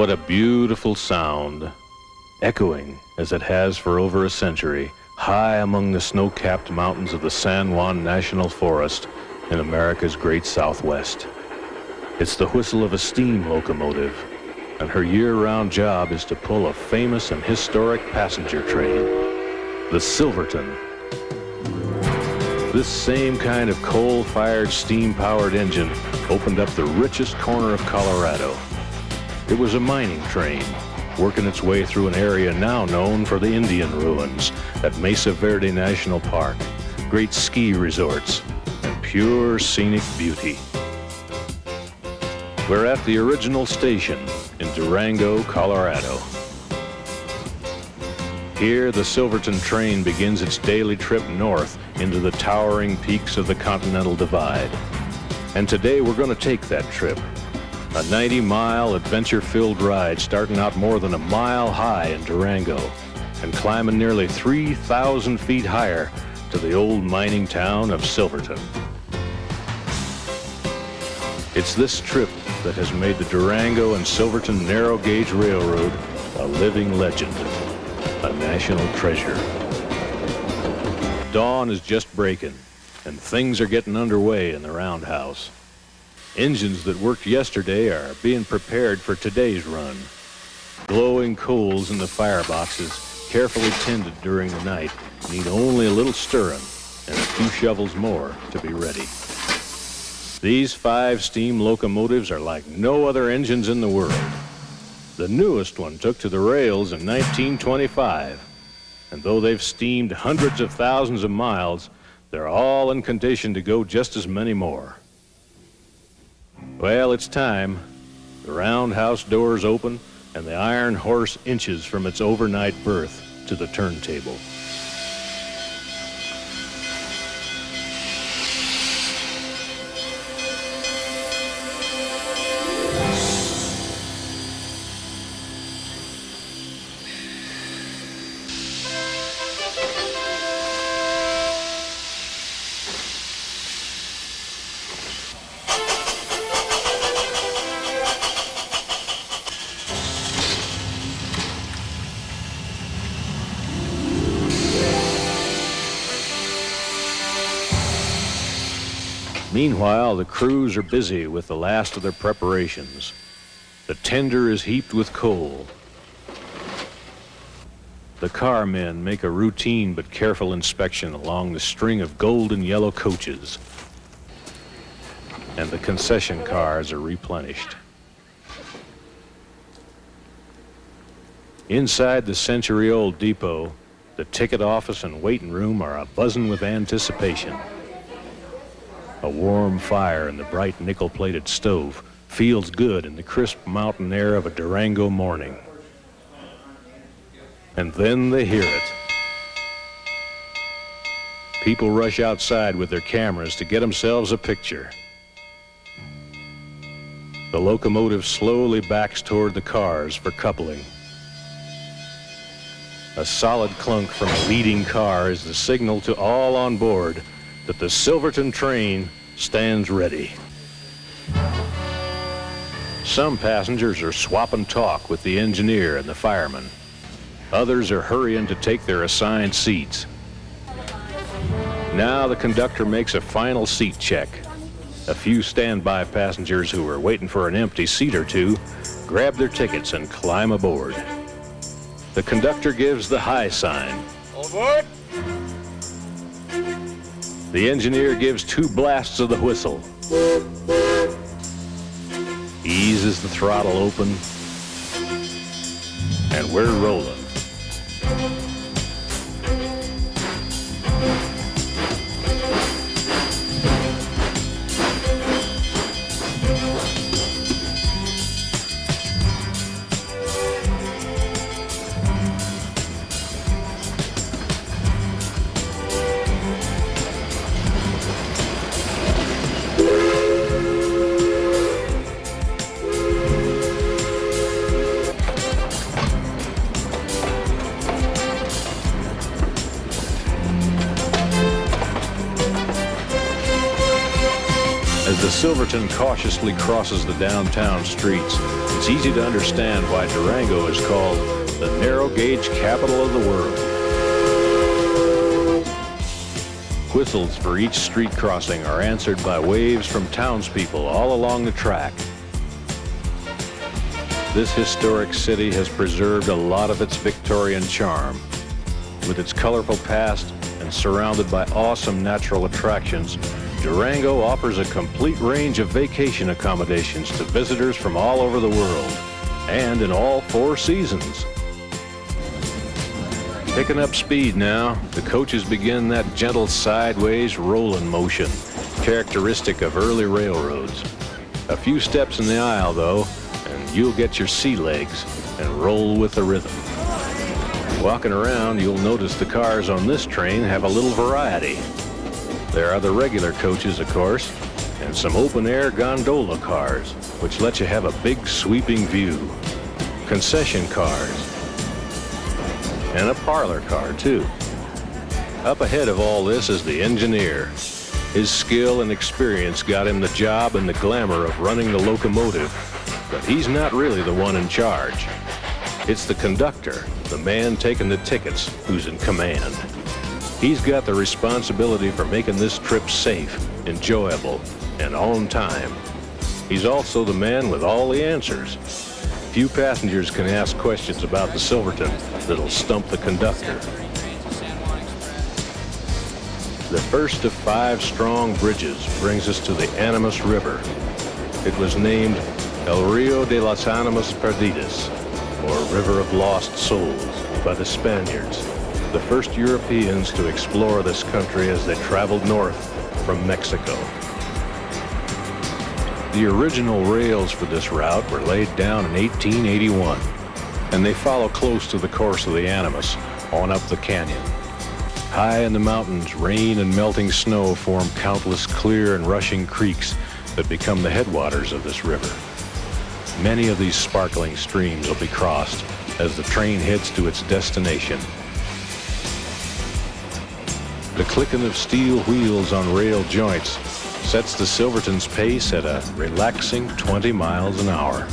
What a beautiful sound, echoing as it has for over a century, high among the snow-capped mountains of the San Juan National Forest in America's great Southwest. It's the whistle of a steam locomotive, and her year-round job is to pull a famous and historic passenger train, the Silverton. This same kind of coal-fired, steam-powered engine opened up the richest corner of Colorado. It was a mining train, working its way through an area now known for the Indian ruins at Mesa Verde National Park, great ski resorts, and pure scenic beauty. We're at the original station in Durango, Colorado. Here, the Silverton train begins its daily trip north into the towering peaks of the Continental Divide. And today we're going to take that trip. A 90-mile adventure-filled ride starting out more than a mile high in Durango and climbing nearly 3,000 feet higher to the old mining town of Silverton. It's this trip that has made the Durango and Silverton Narrow Gauge Railroad a living legend, a national treasure. Dawn is just breaking, and things are getting underway in the roundhouse. Engines that worked yesterday are being prepared for today's run. Glowing coals in the fireboxes, carefully tended during the night, need only a little stirring and a few shovels more to be ready. These 5 steam locomotives are like no other engines in the world. The newest one took to the rails in 1925, and though they've steamed hundreds of thousands of miles, they're all in condition to go just as many more. Well, it's time. The roundhouse doors open, and the iron horse inches from its overnight berth to the turntable. Meanwhile, the crews are busy with the last of their preparations. The tender is heaped with coal. The car men make a routine but careful inspection along the string of golden yellow coaches. And the concession cars are replenished. Inside the century-old depot, the ticket office and waiting room are a-buzzing with anticipation. A warm fire in the bright nickel-plated stove feels good in the crisp mountain air of a Durango morning. And then they hear it. People rush outside with their cameras to get themselves a picture. The locomotive slowly backs toward the cars for coupling. A solid clunk from a leading car is the signal to all on board that the Silverton train stands ready. Some passengers are swapping talk with the engineer and the fireman. Others are hurrying to take their assigned seats. Now the conductor makes a final seat check. A few standby passengers who are waiting for an empty seat or two grab their tickets and climb aboard. The conductor gives the high sign. All aboard! The engineer gives 2 blasts of the whistle. Eases the throttle open, and we're rolling. Silverton cautiously crosses the downtown streets, it's easy to understand why Durango is called the narrow-gauge capital of the world. Whistles for each street crossing are answered by waves from townspeople all along the track. This historic city has preserved a lot of its Victorian charm. With its colorful past and surrounded by awesome natural attractions, Durango offers a complete range of vacation accommodations to visitors from all over the world, and in all 4 seasons. Picking up speed now, the coaches begin that gentle sideways rolling motion, characteristic of early railroads. A few steps in the aisle, though, and you'll get your sea legs and roll with the rhythm. Walking around, you'll notice the cars on this train have a little variety. There are the regular coaches, of course, and some open-air gondola cars, which let you have a big sweeping view. Concession cars, and a parlor car, too. Up ahead of all this is the engineer. His skill and experience got him the job and the glamour of running the locomotive, but he's not really the one in charge. It's the conductor, the man taking the tickets, who's in command. He's got the responsibility for making this trip safe, enjoyable, and on time. He's also the man with all the answers. Few passengers can ask questions about the Silverton that'll stump the conductor. The first of 5 strong bridges brings us to the Animas River. It was named El Rio de las Animas Perdidas, or River of Lost Souls, by the Spaniards, the first Europeans to explore this country as they traveled north from Mexico. The original rails for this route were laid down in 1881, and they follow close to the course of the Animas on up the canyon. High in the mountains, rain and melting snow form countless clear and rushing creeks that become the headwaters of this river. Many of these sparkling streams will be crossed as the train heads to its destination. The clicking of steel wheels on rail joints sets the Silverton's pace at a relaxing 20 miles an hour.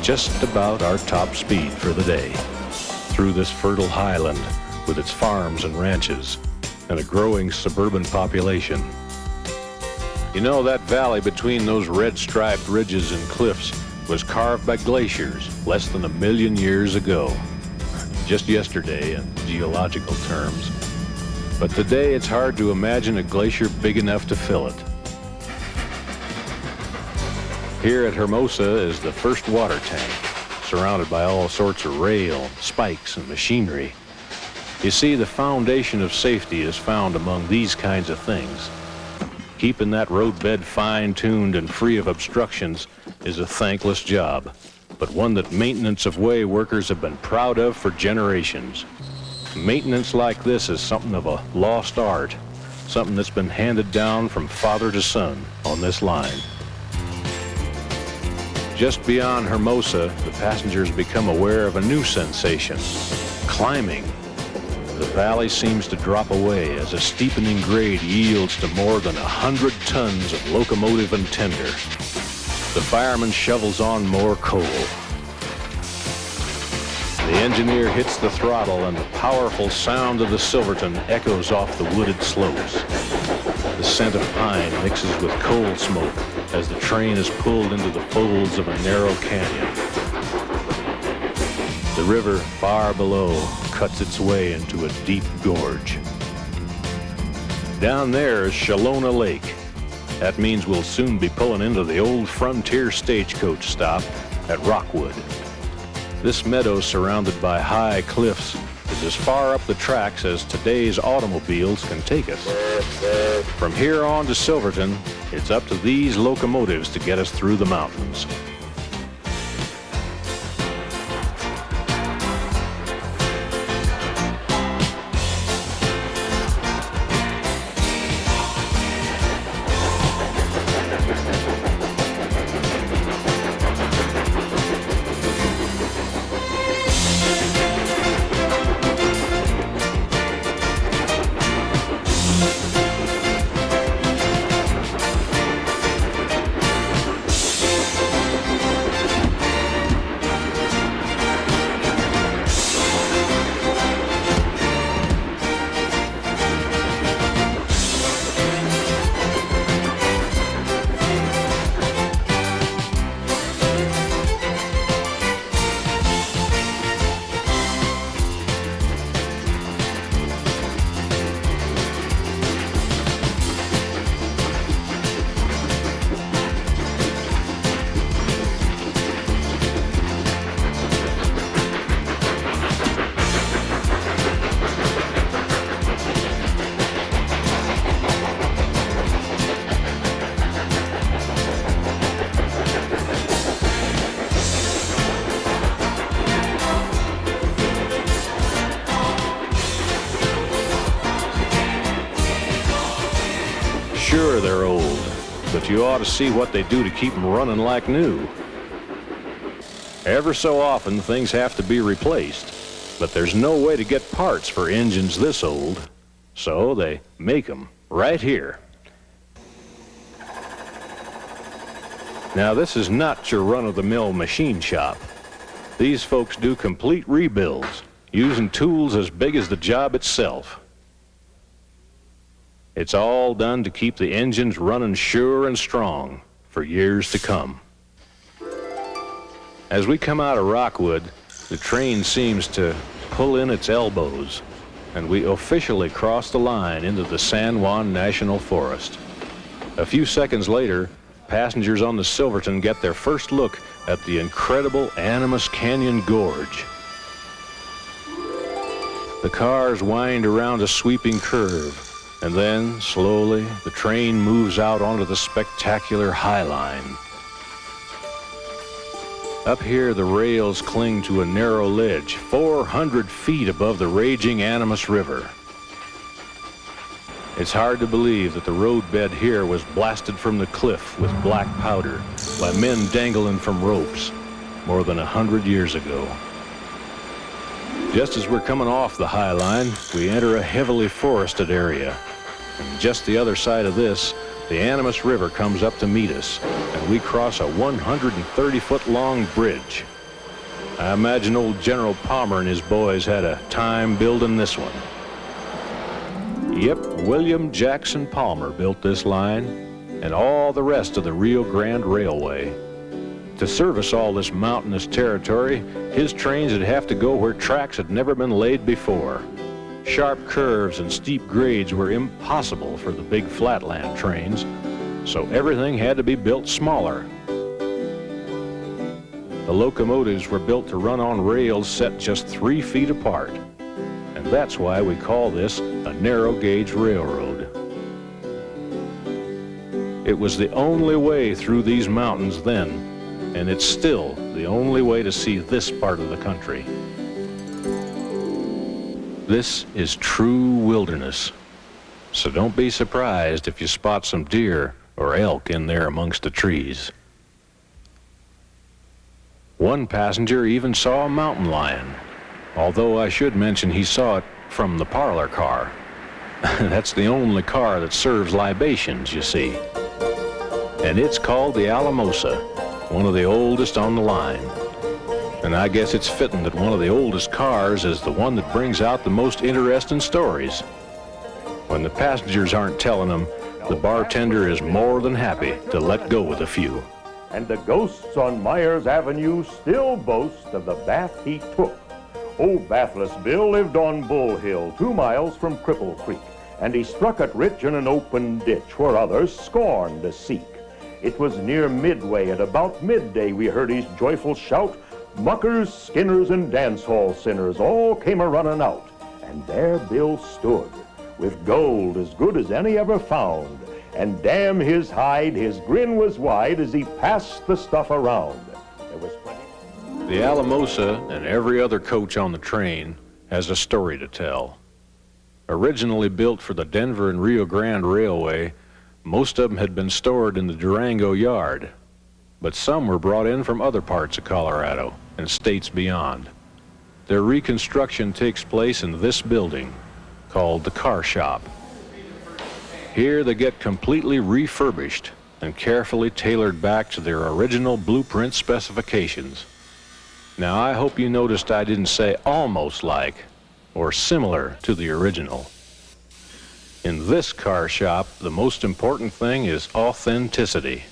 Just about our top speed for the day, through this fertile highland with its farms and ranches and a growing suburban population. You know, that valley between those red-striped ridges and cliffs was carved by glaciers less than 1 million years ago. Just yesterday in geological terms. But today it's hard to imagine a glacier big enough to fill it. Here at Hermosa is the first water tank, surrounded by all sorts of rail, spikes, and machinery. You see, the foundation of safety is found among these kinds of things. Keeping that roadbed fine-tuned and free of obstructions is a thankless job, but one that maintenance of way workers have been proud of for generations. Maintenance like this is something of a lost art, something that's been handed down from father to son on this line. Just beyond Hermosa, the passengers become aware of a new sensation, climbing. The valley seems to drop away as a steepening grade yields to more than 100 tons of locomotive and tender. The fireman shovels on more coal. The engineer hits the throttle and the powerful sound of the Silverton echoes off the wooded slopes. The scent of pine mixes with coal smoke as the train is pulled into the folds of a narrow canyon. The river far below cuts its way into a deep gorge. Down there is Shalona Lake. That means we'll soon be pulling into the old frontier stagecoach stop at Rockwood. This meadow, surrounded by high cliffs, is as far up the tracks as today's automobiles can take us. From here on to Silverton, it's up to these locomotives to get us through the mountains. Sure, they're old, but you ought to see what they do to keep them running like new. Ever so often, things have to be replaced, but there's no way to get parts for engines this old, so they make them right here. Now, this is not your run-of-the-mill machine shop. These folks do complete rebuilds, using tools as big as the job itself. It's all done to keep the engines running sure and strong for years to come. As we come out of Rockwood, the train seems to pull in its elbows, and we officially cross the line into the San Juan National Forest. A few seconds later, passengers on the Silverton get their first look at the incredible Animas Canyon Gorge. The cars wind around a sweeping curve, and then, slowly, the train moves out onto the spectacular High Line. Up here, the rails cling to a narrow ledge 400 feet above the raging Animas River. It's hard to believe that the roadbed here was blasted from the cliff with black powder by men dangling from ropes more than 100 years ago. Just as we're coming off the High Line, we enter a heavily forested area. And just the other side of this, the Animas River comes up to meet us, and we cross a 130-foot-long bridge. I imagine old General Palmer and his boys had a time building this one. Yep, William Jackson Palmer built this line and all the rest of the Rio Grande Railway. To service all this mountainous territory, his trains would have to go where tracks had never been laid before. Sharp curves and steep grades were impossible for the big flatland trains, so everything had to be built smaller. The locomotives were built to run on rails set just 3 feet apart, and that's why we call this a narrow gauge railroad. It was the only way through these mountains then, and it's still the only way to see this part of the country. This is true wilderness, so don't be surprised if you spot some deer or elk in there amongst the trees. One passenger even saw a mountain lion, although I should mention he saw it from the parlor car. That's the only car that serves libations, you see. And it's called the Alamosa, one of the oldest on the line. And I guess it's fitting that one of the oldest cars is the one that brings out the most interesting stories. When the passengers aren't telling them, the bartender is more than happy to let go with a few. And the ghosts on Myers Avenue still boast of the bath he took. Old Bathless Bill lived on Bull Hill, 2 miles from Cripple Creek, and he struck it rich in an open ditch where others scorned to seek. It was near midway, at about midday we heard his joyful shout. Muckers, skinners, and dance hall sinners all came a-running out, and there Bill stood, with gold as good as any ever found, and damn his hide, his grin was wide as he passed the stuff around. There was plenty. The Alamosa and every other coach on the train has a story to tell. Originally built for the Denver and Rio Grande Railway, most of them had been stored in the Durango yard, but some were brought in from other parts of Colorado and states beyond. Their reconstruction takes place in this building, called the car shop. Here they get completely refurbished and carefully tailored back to their original blueprint specifications. Now, I hope you noticed I didn't say almost like or similar to the original. In this car shop, the most important thing is authenticity.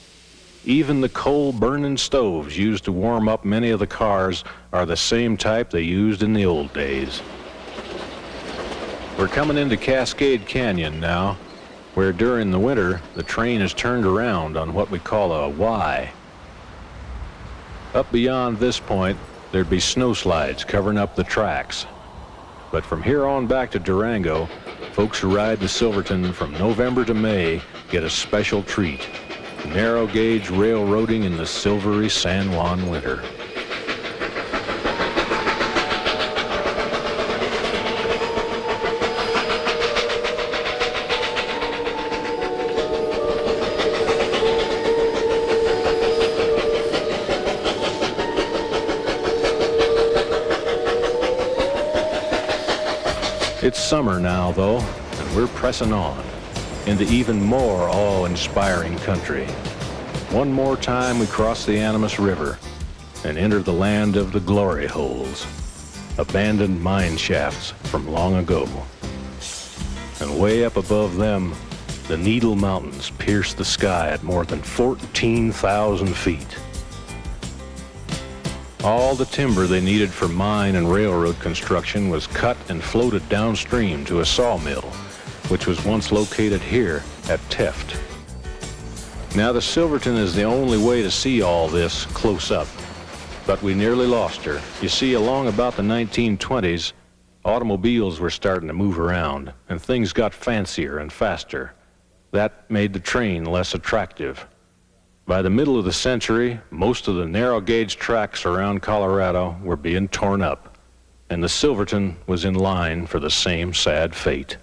Even the coal-burning stoves used to warm up many of the cars are the same type they used in the old days. We're coming into Cascade Canyon now, where during the winter, the train is turned around on what we call a Y. Up beyond this point, there'd be snowslides covering up the tracks. But from here on back to Durango, folks who ride the Silverton from November to May get a special treat. Narrow gauge railroading in the silvery San Juan winter. It's summer now, though, and we're pressing on into even more awe-inspiring country. One more time we cross the Animas River and enter the land of the glory holes, abandoned mine shafts from long ago. And way up above them, the Needle Mountains pierce the sky at more than 14,000 feet. All the timber they needed for mine and railroad construction was cut and floated downstream to a sawmill, which was once located here at Teft. Now the Silverton is the only way to see all this close up, but we nearly lost her. You see, along about the 1920s, automobiles were starting to move around, and things got fancier and faster. That made the train less attractive. By the middle of the century, most of the narrow gauge tracks around Colorado were being torn up, and the Silverton was in line for the same sad fate.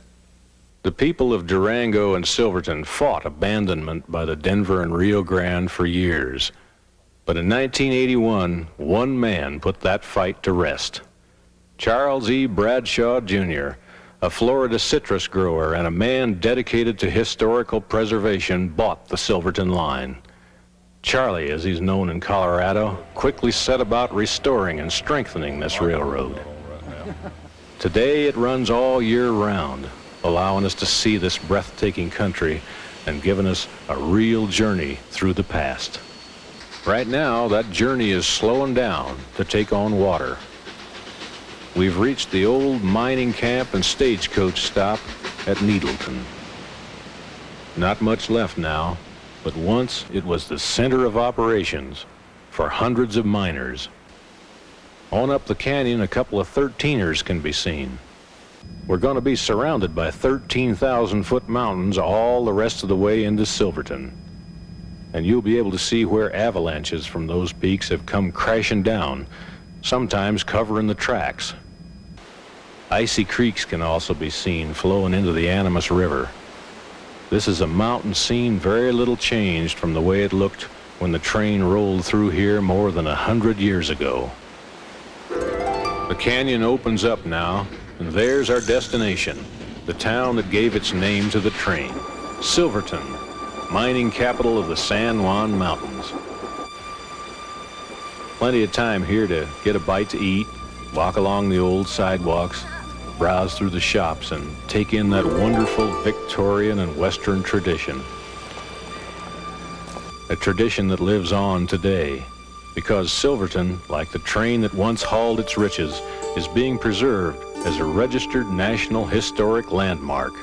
The people of Durango and Silverton fought abandonment by the Denver and Rio Grande for years. But in 1981, one man put that fight to rest. Charles E. Bradshaw, Jr., a Florida citrus grower and a man dedicated to historical preservation, bought the Silverton line. Charlie, as he's known in Colorado, quickly set about restoring and strengthening this railroad. Today it runs all year round, allowing us to see this breathtaking country and giving us a real journey through the past. Right now, that journey is slowing down to take on water. We've reached the old mining camp and stagecoach stop at Needleton. Not much left now, but once it was the center of operations for hundreds of miners. On up the canyon, a couple of 13ers can be seen. We're going to be surrounded by 13,000-foot mountains all the rest of the way into Silverton. And you'll be able to see where avalanches from those peaks have come crashing down, sometimes covering the tracks. Icy creeks can also be seen flowing into the Animas River. This is a mountain scene very little changed from the way it looked when the train rolled through here more than 100 years ago. The canyon opens up now, and there's our destination, the town that gave its name to the train, Silverton, mining capital of the San Juan Mountains. Plenty of time here to get a bite to eat, walk along the old sidewalks, browse through the shops, and take in that wonderful Victorian and Western tradition. A tradition that lives on today, because Silverton, like the train that once hauled its riches, is being preserved as a registered National Historic Landmark.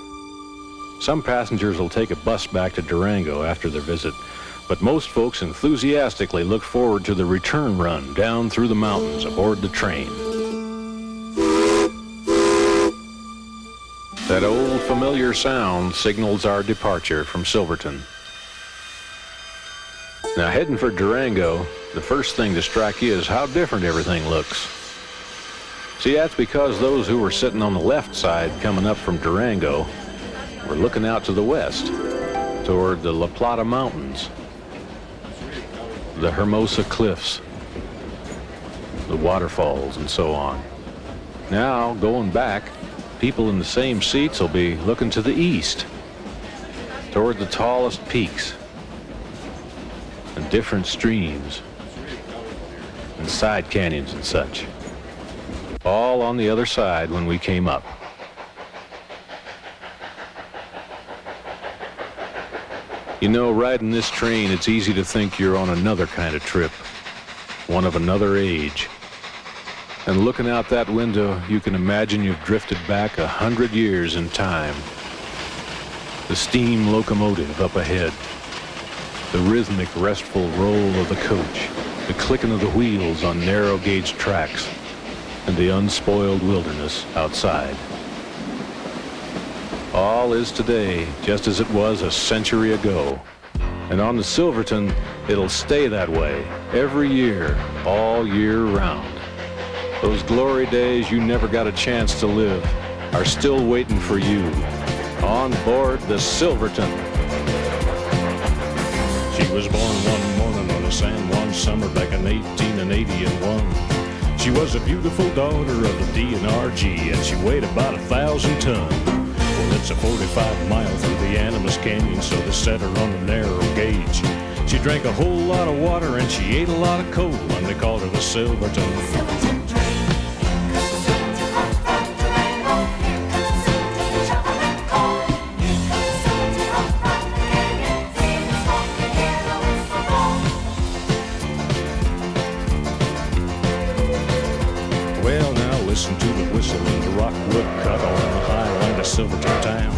Some passengers will take a bus back to Durango after their visit, but most folks enthusiastically look forward to the return run down through the mountains aboard the train. That old familiar sound signals our departure from Silverton. Now, heading for Durango, the first thing to strike you is how different everything looks. See, that's because those who were sitting on the left side coming up from Durango were looking out to the west, toward the La Plata Mountains, the Hermosa Cliffs, the waterfalls, and so on. Now, going back, people in the same seats will be looking to the east, toward the tallest peaks and different streams and side canyons and such. All on the other side when we came up. You know, riding this train, it's easy to think you're on another kind of trip, one of another age. And looking out that window, you can imagine you've drifted back 100 years in time. The steam locomotive up ahead, the rhythmic, restful roll of the coach, the clicking of the wheels on narrow gauge tracks, and the unspoiled wilderness outside. All is today just as it was a century ago. And on the Silverton, it'll stay that way every year, all year round. Those glory days you never got a chance to live are still waiting for you on board the Silverton. She was born one morning on a San Juan summer back in 1881. She was a beautiful daughter of the d&rg, and she weighed about 1,000 tons. Well, it's a 45 mile through the Animas Canyon, so they set her on a narrow gauge. She drank a whole lot of water and she ate a lot of coal, and they called her the Silverton. Silverton train, here comes the Silverton up from Durango. Here comes the Silverton, shovel McCall. Here comes the Silverton up from the canyon. See the smoke and hear the whistle blow. Well, now listen to the whistle and the rockwood cut on the high line of Silverton town.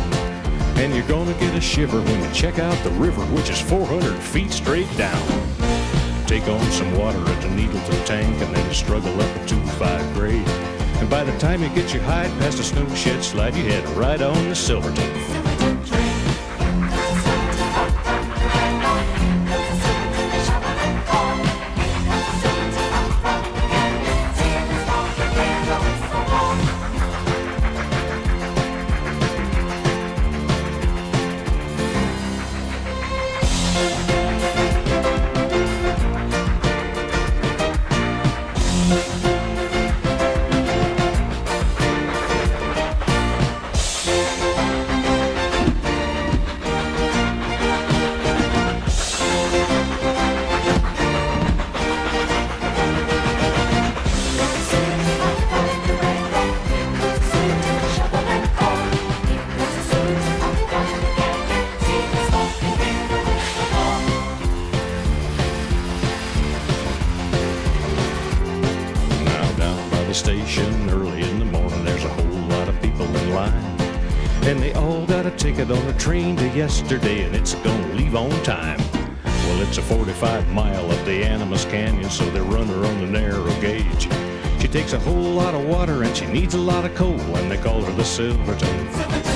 And you're gonna get a shiver when you check out the river, which is 400 feet straight down. Take on some water at the Needleton tank and then struggle up a 2-5 grade. And by the time you get your hide past the snow shed slide, you head right on the Silverton. Silverton train, here comes the Silverton up from Durango. Here comes the Silverton, shovel McCall. Here comes the Silverton up from the canyon. See the smoke and hear the whistle blow. Station early in the morning, there's a whole lot of people in line, and they all got a ticket on a train to yesterday, and it's gonna leave on time. Well, it's a 45 mile up the Animas Canyon, so they run her on the narrow gauge. She takes a whole lot of water and she needs a lot of coal, and they call her the Silverton.